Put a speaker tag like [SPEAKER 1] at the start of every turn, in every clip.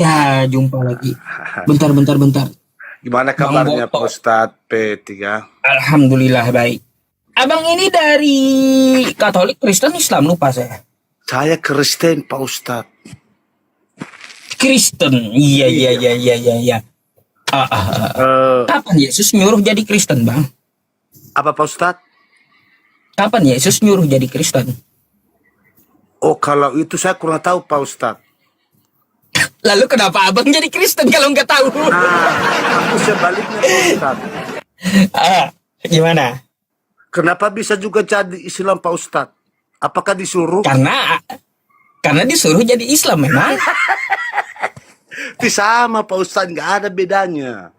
[SPEAKER 1] Ya, jumpa lagi. Bentar, bentar, bentar.
[SPEAKER 2] Gimana
[SPEAKER 1] Bang
[SPEAKER 2] kabarnya Pak
[SPEAKER 1] Boto.
[SPEAKER 2] Ustadz P3?
[SPEAKER 1] Alhamdulillah baik. Abang ini dari Katolik, Kristen, Islam, lupa saya.
[SPEAKER 2] Saya Kristen Pak Ustadz.
[SPEAKER 1] Kristen. Iya, iya,
[SPEAKER 2] Iya.
[SPEAKER 1] iya, iya, iya, iya. Ah, ah, ah.
[SPEAKER 2] Eh,
[SPEAKER 1] Kapan Yesus nyuruh jadi Kristen, Bang?
[SPEAKER 2] apa Pak Ustadz?
[SPEAKER 1] Kapan Yesus nyuruh jadi Kristen?
[SPEAKER 2] Oh, kalau itu saya kurang tahu Pak Ustadz.
[SPEAKER 1] Lalu kenapa abang jadi Kristen kalau nggak tahu?
[SPEAKER 2] Nah, aku sebaliknya Pak Ustadz.
[SPEAKER 1] Gimana?
[SPEAKER 2] Kenapa bisa juga jadi Islam Pak Ustadz? Apakah disuruh?
[SPEAKER 1] Karena disuruh jadi Islam memang.
[SPEAKER 2] Itu sama Pak Ustadz, nggak ada bedanya.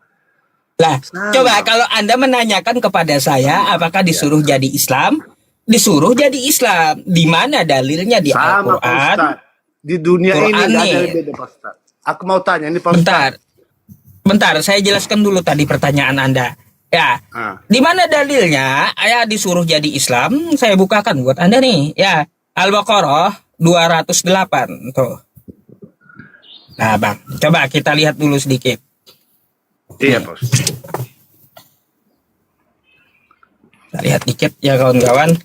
[SPEAKER 1] Lah,
[SPEAKER 2] Sama.
[SPEAKER 1] coba kalau Anda menanyakan kepada saya apakah disuruh jadi Islam? Disuruh jadi Islam. Di mana dalilnya di
[SPEAKER 2] Sama Pak
[SPEAKER 1] Al-Qur'an?
[SPEAKER 2] Ustadz. Di dunia ini
[SPEAKER 1] Quran
[SPEAKER 2] nggak ada
[SPEAKER 1] nih.
[SPEAKER 2] yang beda Pak Ustadz. Aku mau tanya ini Pak Ustadz.
[SPEAKER 1] Bentar. Bentar, saya jelaskan dulu tadi pertanyaan Anda. Ya,
[SPEAKER 2] Ah,
[SPEAKER 1] di mana dalilnya? Ya, disuruh jadi Islam. Saya bukakan buat Anda nih. Ya, Al-Baqarah 208 tuh. Nah, Bang, coba kita lihat dulu sedikit.
[SPEAKER 2] iya Pak Ustadz.
[SPEAKER 1] Kita lihat dikit ya kawan-kawan.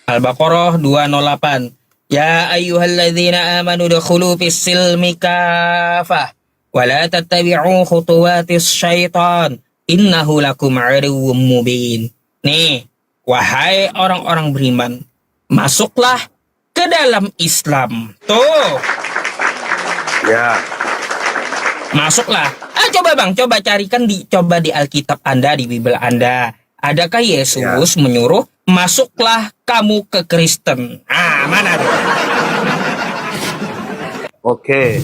[SPEAKER 1] Al-Baqarah 208. Ya ayyuhalladzina amanu dukhulu fis silmi kafah wa la tattabi'u khutuwatis syaitan innahu lakum aduwwum mubin. Nih, wahai orang-orang beriman, masuklah ke dalam Islam. Tuh,
[SPEAKER 2] Ya.
[SPEAKER 1] masuklah. Coba Bang, coba carikan coba di Alkitab Anda, di Bible Anda. Adakah Yesus menyuruh masuklah kamu ke Kristen? Mana tuh?
[SPEAKER 2] Oke.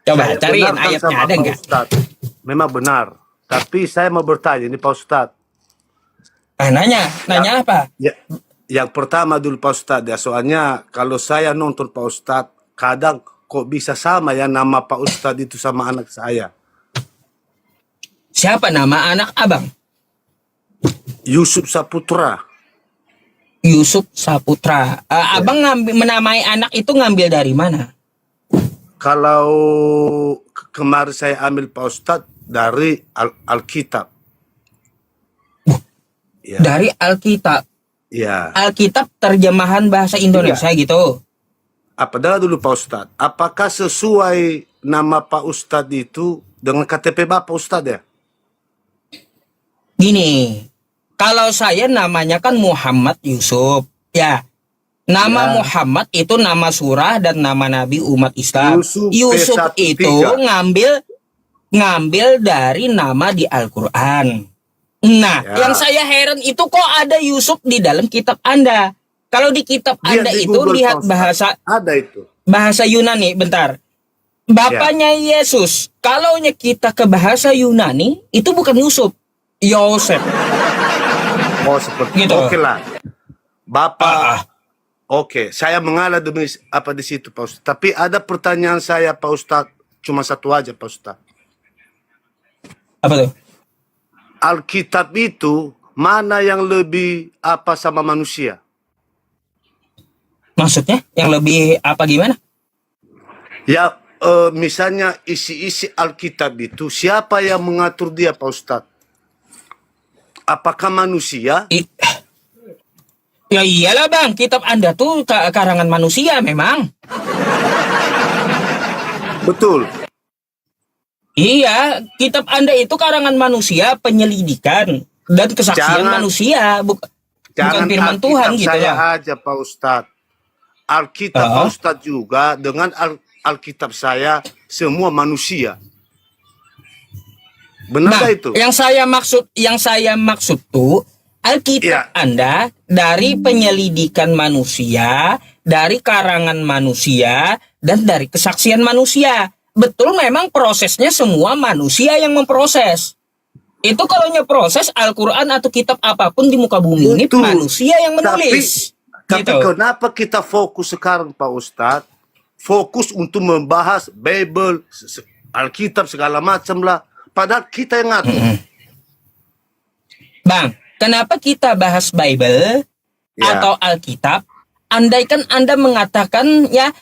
[SPEAKER 1] Coba
[SPEAKER 2] Saya
[SPEAKER 1] cariin
[SPEAKER 2] benarkan
[SPEAKER 1] ayatnya,
[SPEAKER 2] sama
[SPEAKER 1] ada
[SPEAKER 2] Pak
[SPEAKER 1] nggak?
[SPEAKER 2] Ustadz. Memang benar. Tapi saya mau bertanya ini Pak Ustadz.
[SPEAKER 1] Nanya apa?
[SPEAKER 2] Ya, yang pertama dulu Pak Ustadz ya. Soalnya kalau saya nonton Pak Ustadz, kadang kok bisa sama ya nama Pak Ustadz itu sama anak saya.
[SPEAKER 1] Siapa nama anak abang?
[SPEAKER 2] Yusuf Saputra.
[SPEAKER 1] Yusuf Saputra. Abang menamai anak itu ngambil dari mana?
[SPEAKER 2] Kalau kemarin saya ambil Pak Ustadz dari Alkitab. Ya.
[SPEAKER 1] Dari Alkitab.
[SPEAKER 2] Ya.
[SPEAKER 1] Alkitab terjemahan bahasa Indonesia gitu.
[SPEAKER 2] Apa dulu Pak Ustadz? Apakah sesuai nama Pak Ustadz itu dengan KTP Bapak Ustadz ya?
[SPEAKER 1] Gini, kalau saya namanya kan Muhammad Yusuf, ya. Nama
[SPEAKER 2] Ya.
[SPEAKER 1] Muhammad itu nama surah dan nama nabi umat Islam.
[SPEAKER 2] Yusuf
[SPEAKER 1] Yusuf
[SPEAKER 2] P13.
[SPEAKER 1] itu ngambil dari nama di Al-Qur'an. Nah,
[SPEAKER 2] Ya.
[SPEAKER 1] yang saya heran itu kok ada Yusuf di dalam kitab Anda. Kalau di kitab
[SPEAKER 2] Lihat
[SPEAKER 1] Anda
[SPEAKER 2] di
[SPEAKER 1] itu
[SPEAKER 2] Google,
[SPEAKER 1] lihat
[SPEAKER 2] Pak Ustadz. Ada itu.
[SPEAKER 1] bahasa Yunani, bentar. Bapaknya Yesus. Kalau kita ke bahasa Yunani itu bukan Yusuf, Yosef.
[SPEAKER 2] Oh seperti
[SPEAKER 1] Gitu.
[SPEAKER 2] Oke lah. Bapak. Oke, saya mengalah demi apa di situ Pak Ustadz. Tapi ada pertanyaan saya Pak Ustadz. Cuma satu aja Pak Ustadz.
[SPEAKER 1] Apa tuh?
[SPEAKER 2] Alkitab itu mana yang lebih apa sama manusia?
[SPEAKER 1] Maksudnya yang lebih apa gimana?
[SPEAKER 2] Ya misalnya isi-isi Alkitab itu siapa yang mengatur dia Pak Ustadz? Apakah manusia?
[SPEAKER 1] Ya iyalah Bang, kitab Anda tuh karangan manusia memang.
[SPEAKER 2] Betul.
[SPEAKER 1] Iya, kitab Anda itu karangan manusia, penyelidikan dan kesaksian manusia, bukan firman
[SPEAKER 2] Alkitab
[SPEAKER 1] Tuhan gitu
[SPEAKER 2] saya
[SPEAKER 1] loh.
[SPEAKER 2] aja Pak Ustadz. Alkitab Pak Ustadz juga dengan Alkitab saya semua manusia. Benar
[SPEAKER 1] Nah,
[SPEAKER 2] itu?
[SPEAKER 1] yang saya maksud tuh Alkitab Anda dari penyelidikan manusia, dari karangan manusia, dan dari kesaksian manusia. Betul memang prosesnya semua manusia yang memproses. Itu kalau proses Al-Quran atau kitab apapun di muka bumi ini manusia yang menulis.
[SPEAKER 2] Tapi kenapa kita fokus sekarang Pak Ustadz? Fokus untuk membahas Bible, Alkitab segala macam lah. Padahal kita yang ngatur.
[SPEAKER 1] Bang, kenapa kita bahas Bible atau Alkitab? Andaikan Anda mengatakan ya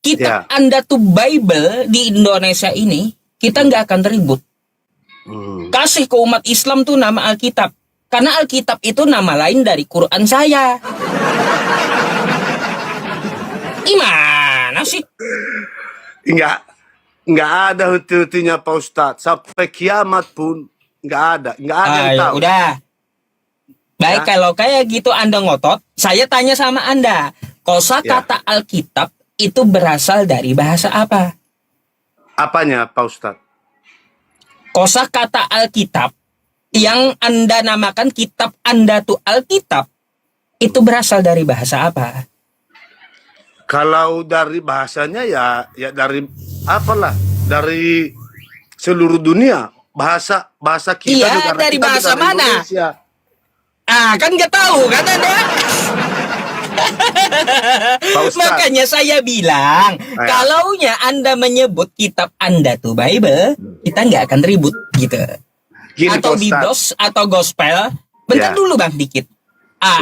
[SPEAKER 1] kitab
[SPEAKER 2] Ya.
[SPEAKER 1] Anda tuh Bible di Indonesia ini, kita nggak akan ribut. Kasih ke umat Islam tuh nama Alkitab. Karena Alkitab itu nama lain dari Quran saya. Gimana sih?
[SPEAKER 2] Nggak ada henti-hentinya Pak Ustadz. Sampai kiamat pun nggak ada yang
[SPEAKER 1] Ya
[SPEAKER 2] tahu.
[SPEAKER 1] udah. Baik,
[SPEAKER 2] Ya.
[SPEAKER 1] kalau kayak gitu Anda ngotot, saya tanya sama Anda. Kosakata Alkitab itu berasal dari bahasa apa?
[SPEAKER 2] Apanya Pak Ustadz?
[SPEAKER 1] Kosakata Alkitab yang Anda namakan kitab Anda tuh Alkitab itu berasal dari bahasa apa?
[SPEAKER 2] Kalau dari bahasanya ya dari apalah, dari seluruh dunia. Bahasa kita,
[SPEAKER 1] Iya,
[SPEAKER 2] negara
[SPEAKER 1] dari
[SPEAKER 2] kita,
[SPEAKER 1] bahasa
[SPEAKER 2] negara
[SPEAKER 1] mana?
[SPEAKER 2] Indonesia.
[SPEAKER 1] Kan nggak tahu kan Anda?
[SPEAKER 2] Pak Ustadz.
[SPEAKER 1] Makanya saya bilang,
[SPEAKER 2] Ya.
[SPEAKER 1] kalaunya Anda menyebut kitab Anda tuh Bible, kita nggak akan ribut gitu.
[SPEAKER 2] Gini,
[SPEAKER 1] Atau
[SPEAKER 2] Pak Ustadz.
[SPEAKER 1] Biblos atau Gospel. Bentar
[SPEAKER 2] Ya.
[SPEAKER 1] dulu Bang dikit.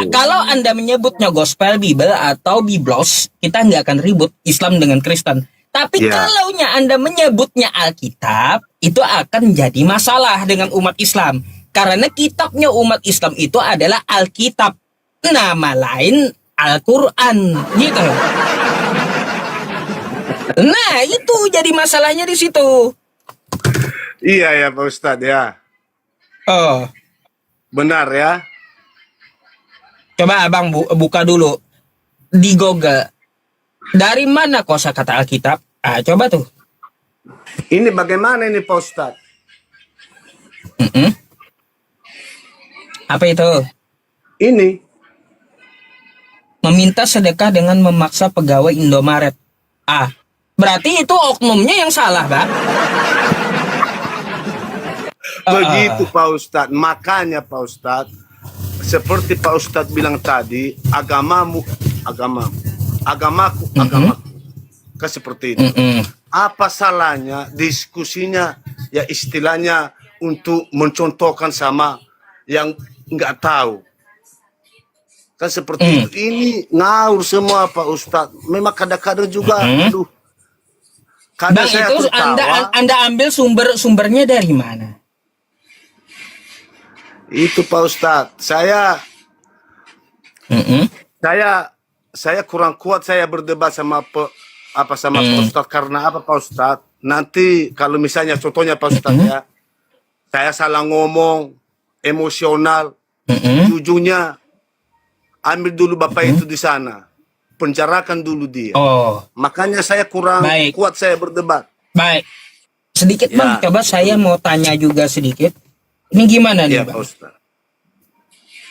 [SPEAKER 1] Kalau Anda menyebutnya Gospel, Bible atau Biblos, kita nggak akan ribut Islam dengan Kristen. Tapi
[SPEAKER 2] Ya.
[SPEAKER 1] kalaunya Anda menyebutnya Alkitab, itu akan jadi masalah dengan umat Islam. Karena kitabnya umat Islam itu adalah Alkitab. Nama lain Al-Quran. Gitu. Nah, itu jadi masalahnya di situ.
[SPEAKER 2] Iya ya Pak Ustadz ya.
[SPEAKER 1] Oh,
[SPEAKER 2] Benar ya.
[SPEAKER 1] coba Abang buka dulu di Google. Dari mana kosakata Alkitab? Coba tuh.
[SPEAKER 2] Ini bagaimana ini Pak Ustadz?
[SPEAKER 1] Apa itu?
[SPEAKER 2] Ini.
[SPEAKER 1] Meminta sedekah dengan memaksa pegawai Indomaret. Berarti itu oknumnya yang salah, Pak.
[SPEAKER 2] Begitu Pak Ustadz. Makanya Pak Ustadz, seperti Pak Ustadz bilang tadi, agamaku. Kan seperti itu. Apa salahnya diskusinya, ya istilahnya untuk mencontohkan sama yang nggak tahu. Kan seperti itu. Ini ngawur semua Pak Ustadz. Memang kadang-kadang juga, aduh. Kadang
[SPEAKER 1] Bang,
[SPEAKER 2] saya
[SPEAKER 1] itu
[SPEAKER 2] tertawa.
[SPEAKER 1] Anda ambil sumbernya dari mana?
[SPEAKER 2] Itu Pak Ustadz. Saya kurang kuat saya berdebat sama Pak Ustadz. Karena apa Pak Ustadz? Nanti kalau misalnya contohnya Pak Ustadz ya, saya salah ngomong, emosional, ujungnya ambil dulu Bapak itu di sana. Penjarakan dulu dia.
[SPEAKER 1] Oh,
[SPEAKER 2] Makanya saya kurang
[SPEAKER 1] Baik.
[SPEAKER 2] kuat saya berdebat.
[SPEAKER 1] baik. Sedikit
[SPEAKER 2] Ya.
[SPEAKER 1] Bang, coba saya mau tanya juga sedikit. Ini gimana nih
[SPEAKER 2] Iya Pak
[SPEAKER 1] Bang?
[SPEAKER 2] Ustadz.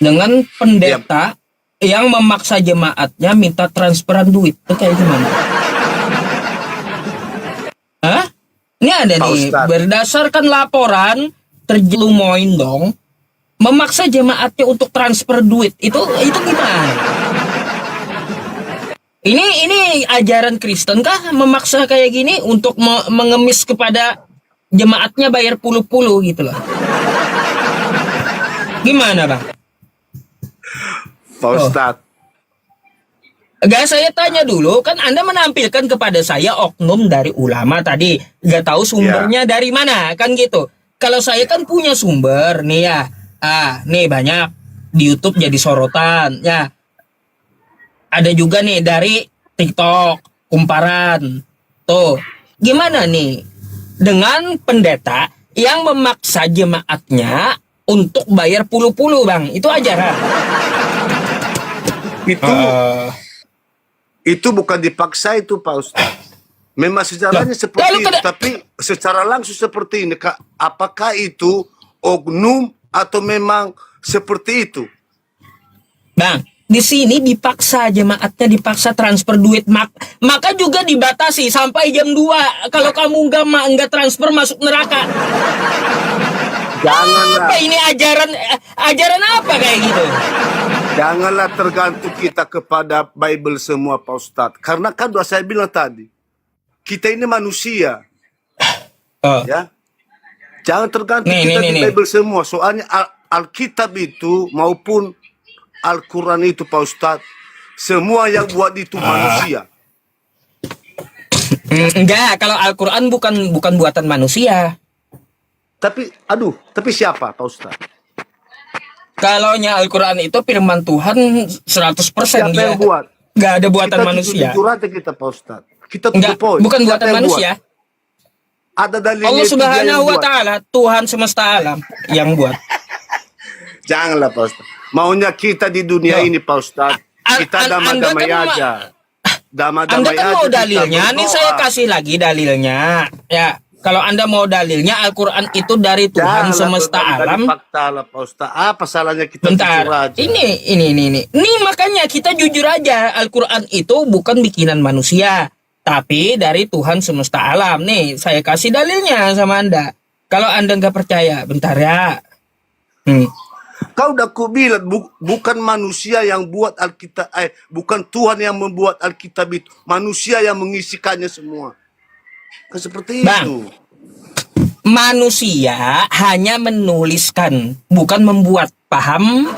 [SPEAKER 1] Dengan pendeta yang memaksa jemaatnya minta transferan duit. Itu kayak gimana? Hah? Ini ada
[SPEAKER 2] Pak
[SPEAKER 1] nih,
[SPEAKER 2] Ustadz.
[SPEAKER 1] berdasarkan laporan terjelumoin dong, memaksa jemaatnya untuk transfer duit. Itu gimana? Ini ajaran Kristen kah memaksa kayak gini untuk mengemis kepada jemaatnya bayar puluh-puluh gitu loh. Gimana Bang?
[SPEAKER 2] Pak Ustadz.
[SPEAKER 1] Guys, saya tanya dulu, kan Anda menampilkan kepada saya oknum dari ulama tadi, nggak tahu sumbernya dari mana, kan gitu. Kalau saya kan punya sumber, nih ya, nih banyak di YouTube jadi sorotan, ya. Ada juga nih dari TikTok, kumparan, tuh. Gimana nih dengan pendeta yang memaksa jemaatnya untuk bayar puluh-puluh, Bang? Itu ajaran.
[SPEAKER 2] Itu bukan dipaksa itu Pak Ustadz. Memang sejarahnya seperti itu, tapi secara langsung seperti ini. Apakah itu oknum atau memang seperti itu?
[SPEAKER 1] Bang, di sini dipaksa jemaatnya dipaksa transfer duit, maka juga dibatasi sampai jam 2. Kalau kamu nggak transfer masuk neraka.
[SPEAKER 2] Janganlah.
[SPEAKER 1] Apa ini ajaran apa kayak gitu?
[SPEAKER 2] Janganlah tergantung kita kepada Bible semua Pak Ustadz. Karena kan sudah saya bilang tadi, kita ini manusia. Ya, jangan tergantung kita di Bible semua. Soalnya Alkitab itu maupun Al-Quran itu Pak Ustadz, semua yang buat itu manusia.
[SPEAKER 1] Enggak, kalau Al-Quran bukan buatan manusia.
[SPEAKER 2] Tapi siapa Pak Ustaz?
[SPEAKER 1] Kalau Al-Quran itu firman Tuhan 100%
[SPEAKER 2] Siapa
[SPEAKER 1] dia.
[SPEAKER 2] yang buat?
[SPEAKER 1] Enggak ada buatan
[SPEAKER 2] Kita
[SPEAKER 1] manusia.
[SPEAKER 2] jujur aja kita Pak Ustaz. Kita to
[SPEAKER 1] Enggak,
[SPEAKER 2] the point.
[SPEAKER 1] bukan
[SPEAKER 2] Siapa
[SPEAKER 1] buatan
[SPEAKER 2] yang
[SPEAKER 1] manusia.
[SPEAKER 2] buat? Ada dalilnya
[SPEAKER 1] Allah
[SPEAKER 2] itu dia
[SPEAKER 1] Subhanahu
[SPEAKER 2] yang
[SPEAKER 1] wa
[SPEAKER 2] buat.
[SPEAKER 1] taala, Tuhan semesta alam yang buat.
[SPEAKER 2] Janganlah Pak Ustaz. Maunya kita di dunia
[SPEAKER 1] Loh.
[SPEAKER 2] ini Pak Ustaz. Kita
[SPEAKER 1] Anda
[SPEAKER 2] damai-damai
[SPEAKER 1] kan
[SPEAKER 2] aja.
[SPEAKER 1] Anda
[SPEAKER 2] Damai-damai
[SPEAKER 1] kan
[SPEAKER 2] aja.
[SPEAKER 1] mau
[SPEAKER 2] kita
[SPEAKER 1] dalilnya, nih
[SPEAKER 2] berdoa.
[SPEAKER 1] saya kasih lagi dalilnya. Ya, kalau Anda mau dalilnya Al-Quran itu dari Tuhan
[SPEAKER 2] Janganlah
[SPEAKER 1] semesta
[SPEAKER 2] berbalik dari
[SPEAKER 1] alam.
[SPEAKER 2] fakta lah Pak Ustaz. Apa salahnya kita
[SPEAKER 1] Bentar,
[SPEAKER 2] jujur aja?
[SPEAKER 1] ini makanya kita jujur aja. Al-Quran itu bukan bikinan manusia, tapi dari Tuhan semesta alam. Nih, saya kasih dalilnya sama Anda. Kalau Anda nggak percaya, bentar ya.
[SPEAKER 2] Kau udah ku bilang bukan manusia yang buat Alkitab, bukan Tuhan yang membuat Alkitab itu, manusia yang mengisikannya semua. Kan seperti
[SPEAKER 1] Bang,
[SPEAKER 2] itu.
[SPEAKER 1] Manusia hanya menuliskan, bukan membuat. Paham?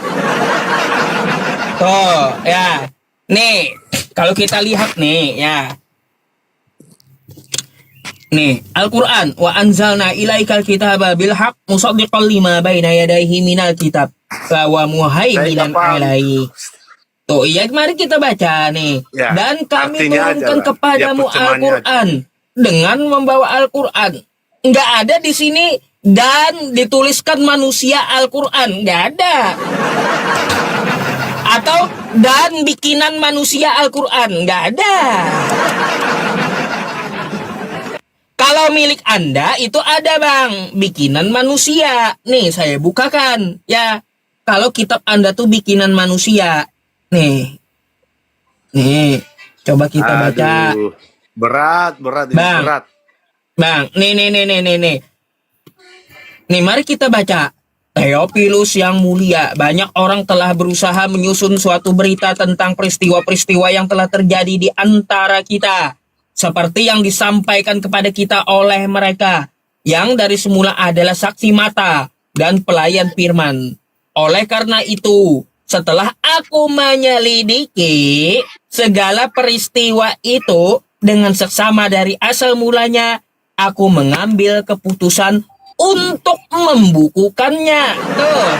[SPEAKER 1] Tuh, ya. Nih, kalau kita lihat nih, ya. Nih, Al-Quran, wa anzalna ilaikal kitaba bil haq musaddiqan lima baina yadayhi minal kitab wa muhaiminan alaihi. Tuh, ya mari kita baca nih.
[SPEAKER 2] Ya,
[SPEAKER 1] Dan kami
[SPEAKER 2] artinya
[SPEAKER 1] turunkan
[SPEAKER 2] aja lah.
[SPEAKER 1] kepadamu
[SPEAKER 2] Ya, percamanya
[SPEAKER 1] Al-Quran dengan membawa Al-Quran. Nggak ada di sini dan dituliskan manusia Al-Quran. Nggak ada. Atau dan bikinan manusia Al-Quran. Nggak ada. Kalau milik Anda itu ada bang, bikinan manusia. Nih saya bukakan ya. Kalau kitab Anda tuh bikinan manusia. Nih, coba kita baca.
[SPEAKER 2] Aduh, berat ini
[SPEAKER 1] Bang.
[SPEAKER 2] berat.
[SPEAKER 1] Bang, nih. Nih mari kita baca. Theophilus yang mulia, banyak orang telah berusaha menyusun suatu berita tentang peristiwa-peristiwa yang telah terjadi di antara kita. Seperti yang disampaikan kepada kita oleh mereka, yang dari semula adalah saksi mata dan pelayan firman. Oleh karena itu, setelah aku menyelidiki segala peristiwa itu dengan seksama dari asal mulanya, aku mengambil keputusan untuk membukukannya. Tuh.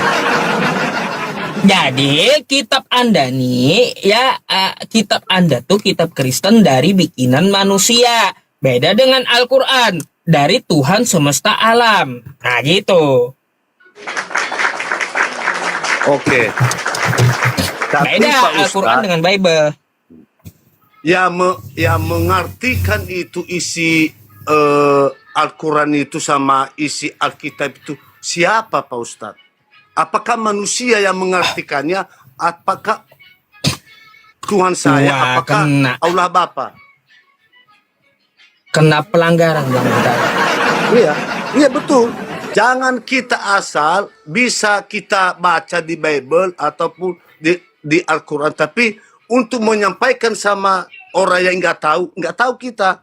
[SPEAKER 1] Jadi kitab Anda nih ya kitab Anda tuh kitab Kristen dari bikinan manusia. Beda dengan Al-Quran dari Tuhan semesta alam. Nah gitu.
[SPEAKER 2] Oke. Tapi
[SPEAKER 1] Beda
[SPEAKER 2] Pak
[SPEAKER 1] Al-Quran
[SPEAKER 2] Ustaz,
[SPEAKER 1] dengan Bible.
[SPEAKER 2] yang mengartikan itu isi Al-Quran itu sama isi Alkitab itu siapa Pak Ustaz? Apakah manusia yang mengartikannya? Apakah Tuhan saya?
[SPEAKER 1] Wah,
[SPEAKER 2] Apakah
[SPEAKER 1] kena.
[SPEAKER 2] Allah Bapa?
[SPEAKER 1] Kena pelanggaran Bang.
[SPEAKER 2] Iya betul. Jangan kita asal bisa kita baca di Bible ataupun di Al-Quran, tapi untuk menyampaikan sama orang yang nggak tahu kita.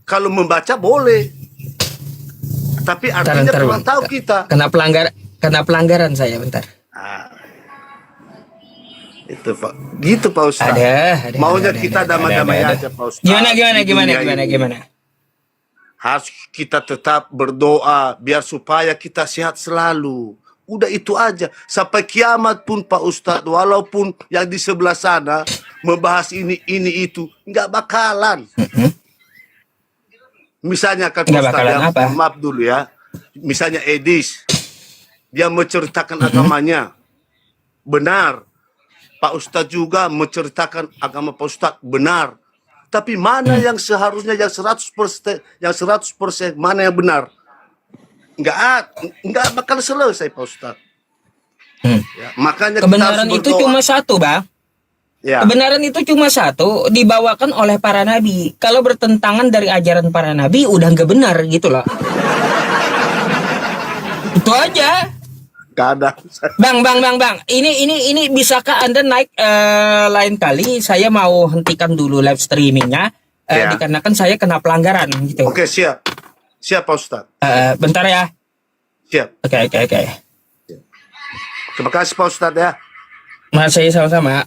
[SPEAKER 2] Kalau membaca boleh, tapi artinya kurang tahu kita.
[SPEAKER 1] Kena pelanggaran saya bentar.
[SPEAKER 2] Itu Pak, gitu Pak Ustaz.
[SPEAKER 1] Ada,
[SPEAKER 2] Maunya kita damai-damai aja Pak Ustaz.
[SPEAKER 1] Gimana?
[SPEAKER 2] Harus kita tetap berdoa biar supaya kita sehat selalu. Udah itu aja. Sampai kiamat pun Pak Ustaz, walaupun yang di sebelah sana membahas ini itu, nggak bakalan. Misalnya kan Pak Ustaz, maaf dulu ya. Misalnya Edis, dia menceritakan agamanya. Benar. Pak Ustaz juga menceritakan agama Pak Ustaz. Benar. Tapi mana yang seharusnya yang 100%, mana yang benar? Enggak bakal selesai Pak Ustaz. Ya, makanya
[SPEAKER 1] kebenaran itu cuma satu, Bang.
[SPEAKER 2] Ya.
[SPEAKER 1] Kebenaran itu cuma satu, dibawakan oleh para nabi. Kalau bertentangan dari ajaran para nabi, udah nggak benar gitu loh. Itu aja.
[SPEAKER 2] Gak ada.
[SPEAKER 1] Bang. Ini bisakah Anda naik lain kali? Saya mau hentikan dulu live streamingnya, dikarenakan saya kena pelanggaran gitu.
[SPEAKER 2] Oke, siap. Siap Pak Ustaz.
[SPEAKER 1] Bentar ya.
[SPEAKER 2] Siap.
[SPEAKER 1] Oke.
[SPEAKER 2] Terima kasih Pak Ustaz ya.
[SPEAKER 1] Masih sama-sama.